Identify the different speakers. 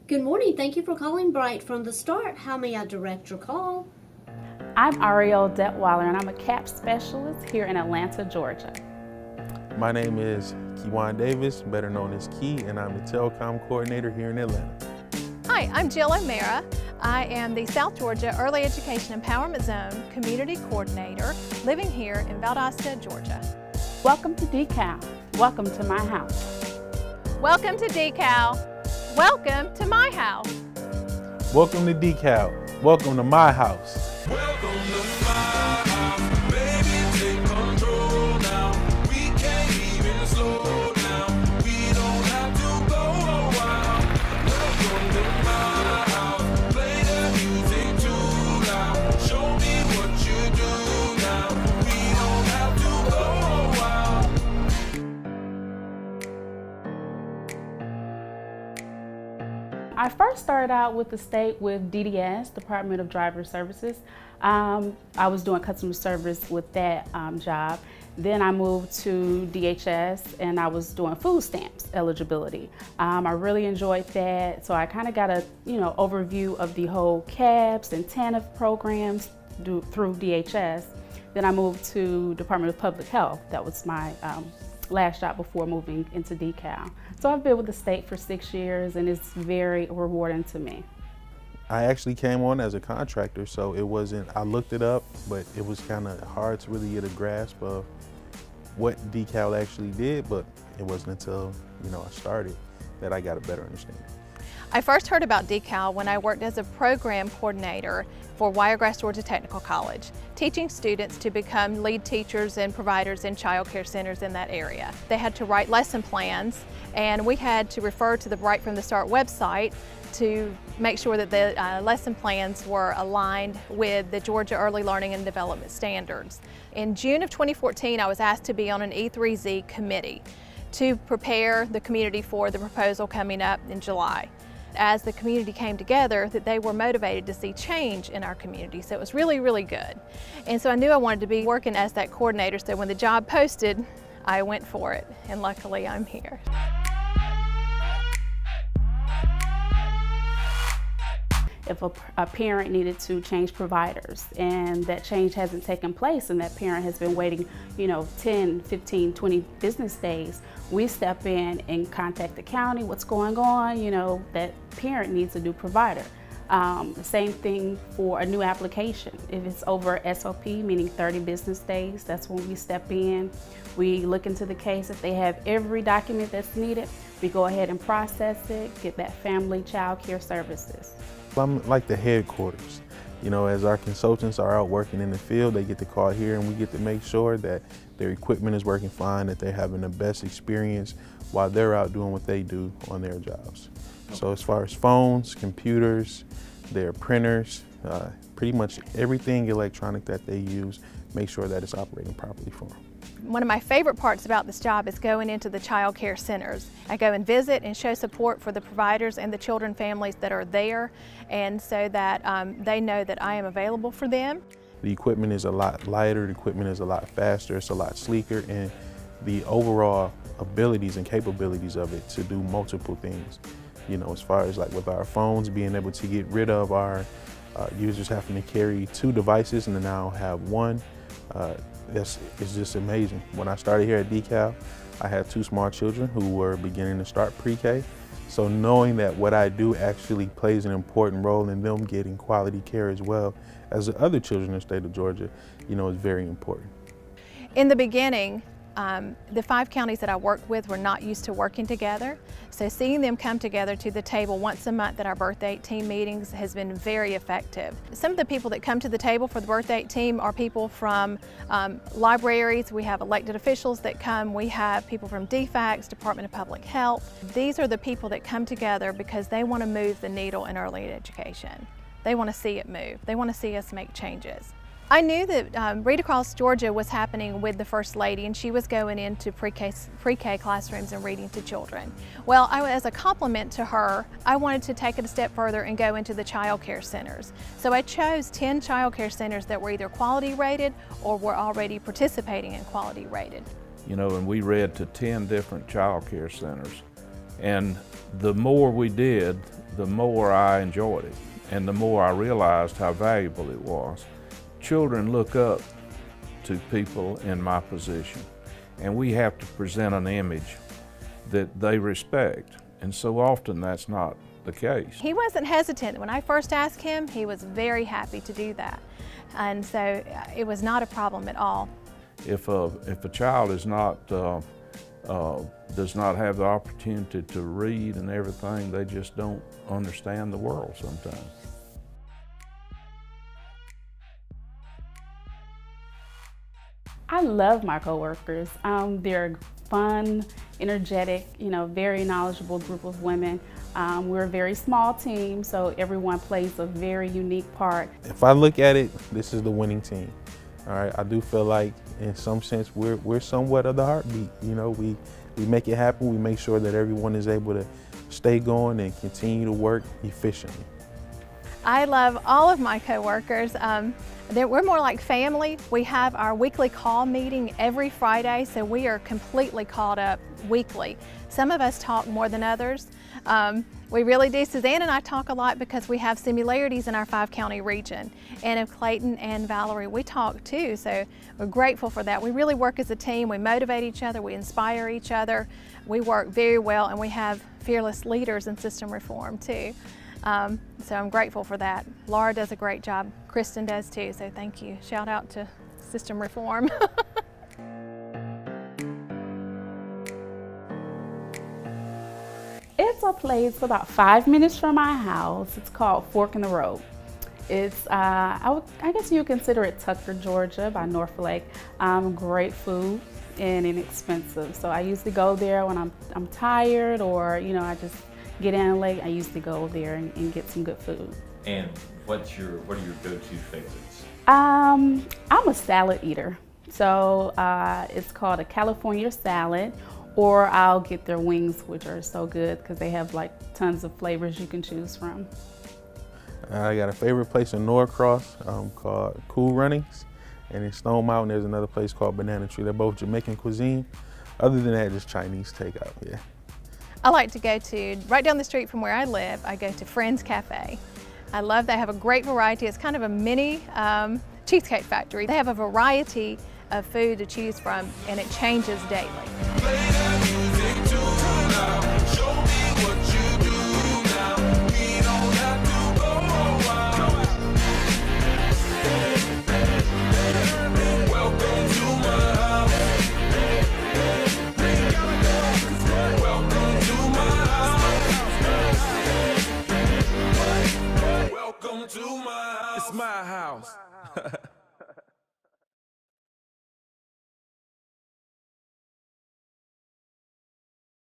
Speaker 1: Good morning. Thank you for calling Bright from the Start. How may I direct your call?
Speaker 2: I'm Ariel Detweiler, and I'm a CAP specialist here in Atlanta, Georgia.
Speaker 3: My name is Kewan Davis, better known as Key, and I'm the telecom coordinator here in Atlanta.
Speaker 4: Hi, I'm Jill O'Mara. I am the South Georgia Early Education Empowerment Zone Community Coordinator, living here in Valdosta, Georgia.
Speaker 2: Welcome to Decal. Welcome to my house.
Speaker 4: Welcome to Decal. Welcome to my house.
Speaker 3: Welcome to Decal. Welcome to my house.
Speaker 5: Welcome to my house, baby, take control now. We can't even slow down. We don't have to go a while. Welcome to my house, play the music too loud. Show me what you do now. We don't have to go a while.
Speaker 2: I first started out with the state with DDS, Department of Driver Services. I was doing customer service with that job. Then I moved to DHS and I was doing food stamps eligibility. I really enjoyed that, so I kind of got a overview of the whole CABS and TANF programs through DHS. Then I moved to Department of Public Health. That was my last job before moving into Decal. So I've been with the state for 6 years and it's very rewarding to me.
Speaker 3: I actually came on as a contractor, so it wasn't, I looked it up, but it was kind of hard to really get a grasp of what Decal actually did, but it wasn't until, I started that I got a better understanding.
Speaker 4: I first heard about Decal when I worked as a program coordinator for Wiregrass Georgia Technical College, teaching students to become lead teachers and providers in child care centers in that area. They had to write lesson plans, and we had to refer to the Bright from the Start website to make sure that the lesson plans were aligned with the Georgia Early Learning and Development Standards. In June of 2014, I was asked to be on an E3Z committee to prepare the community for the proposal coming up in July. As the community came together, that they were motivated to see change in our community. So it was really, really good. And so I knew I wanted to be working as that coordinator. So when the job posted, I went for it. And luckily I'm here.
Speaker 2: If a parent needed to change providers and that change hasn't taken place and that parent has been waiting 10, 15, 20 business days, we step in and contact the county, what's going on, that parent needs a new provider. The same thing for a new application. If it's over SOP, meaning 30 business days, that's when we step in. We look into the case. If they have every document that's needed, we go ahead and process it, get that family child care services.
Speaker 3: I'm like the headquarters. As our consultants are out working in the field, they get to call here and we get to make sure that their equipment is working fine, that they're having the best experience while they're out doing what they do on their jobs. So as far as phones, computers, their printers, pretty much everything electronic that they use, make sure that it's operating properly for them.
Speaker 4: One of my favorite parts about this job is going into the child care centers. I go and visit and show support for the providers and the children families that are there, and so that they know that I am available for them.
Speaker 3: The equipment is a lot lighter, the equipment is a lot faster, it's a lot sleeker, and the overall abilities and capabilities of it to do multiple things. As far as like with our phones, being able to get rid of our users having to carry 2 devices and to now have one. It's just amazing. When I started here at Decal, I had 2 small children who were beginning to start pre-K. So knowing that what I do actually plays an important role in them getting quality care as well as the other children in the state of Georgia, is very important.
Speaker 4: In the beginning, the 5 counties that I worked with were not used to working together. So seeing them come together to the table once a month at our Birthday 18 meetings has been very effective. Some of the people that come to the table for the Birthday 18 are people from libraries. We have elected officials that come. We have people from DFACS, Department of Public Health. These are the people that come together because they want to move the needle in early education. They want to see it move. They want to see us make changes. I knew that Read Across Georgia was happening with the First Lady, and she was going into pre-K classrooms and reading to children. Well, as a compliment to her, I wanted to take it a step further and go into the child care centers. So I chose 10 child care centers that were either quality rated or were already participating in quality rated.
Speaker 6: And we read to 10 different child care centers. And the more we did, the more I enjoyed it, and the more I realized how valuable it was. Children look up to people in my position, and we have to present an image that they respect, and so often that's not the case.
Speaker 4: He wasn't hesitant. When I first asked him, he was very happy to do that. And so it was not a problem at all.
Speaker 6: If a child is not does not have the opportunity to read and everything, they just don't understand the world sometimes.
Speaker 2: I love my coworkers. They're fun, energetic, very knowledgeable group of women. We're a very small team, so everyone plays a very unique part.
Speaker 3: If I look at it, this is the winning team. All right, I do feel like in some sense we're somewhat of the heartbeat. We make it happen. We make sure that everyone is able to stay going and continue to work efficiently.
Speaker 4: I love all of my coworkers. We're more like family. We have our weekly call meeting every Friday, so we are completely caught up weekly. Some of us talk more than others. We really do. Suzanne and I talk a lot because we have similarities in our 5-county region. And if Clayton and Valerie, we talk too, so we're grateful for that. We really work as a team. We motivate each other. We inspire each other. We work very well, and we have fearless leaders in system reform too. So I'm grateful for that. Laura does a great job. Kristen does too, so thank you. Shout out to system reform.
Speaker 2: It's a place about 5 minutes from my house. It's called Fork in the Road. It's, I guess you would consider it Tucker, Georgia by North Lake. Great food and inexpensive. So I usually go there when I'm tired, or I just get in late. I usually go there and get some good food.
Speaker 7: And what are your go-to favorites?
Speaker 2: I'm a salad eater. So it's called a California salad, or I'll get their wings, which are so good because they have like tons of flavors you can choose from.
Speaker 3: I got a favorite place in Norcross called Cool Runnings, and in Stone Mountain there's another place called Banana Tree. They're both Jamaican cuisine. Other than that, just Chinese takeout, yeah.
Speaker 4: I like to go to, right down the street from where I live, I go to Friends Cafe. I love, they have a great variety. It's kind of a mini cheesecake factory. They have a variety of food to choose from, and it changes daily.
Speaker 5: Play that music too loud. Show me what you do now. We don't have to go a while. Welcome to my house. Welcome to my house. Welcome to my house. It's my house.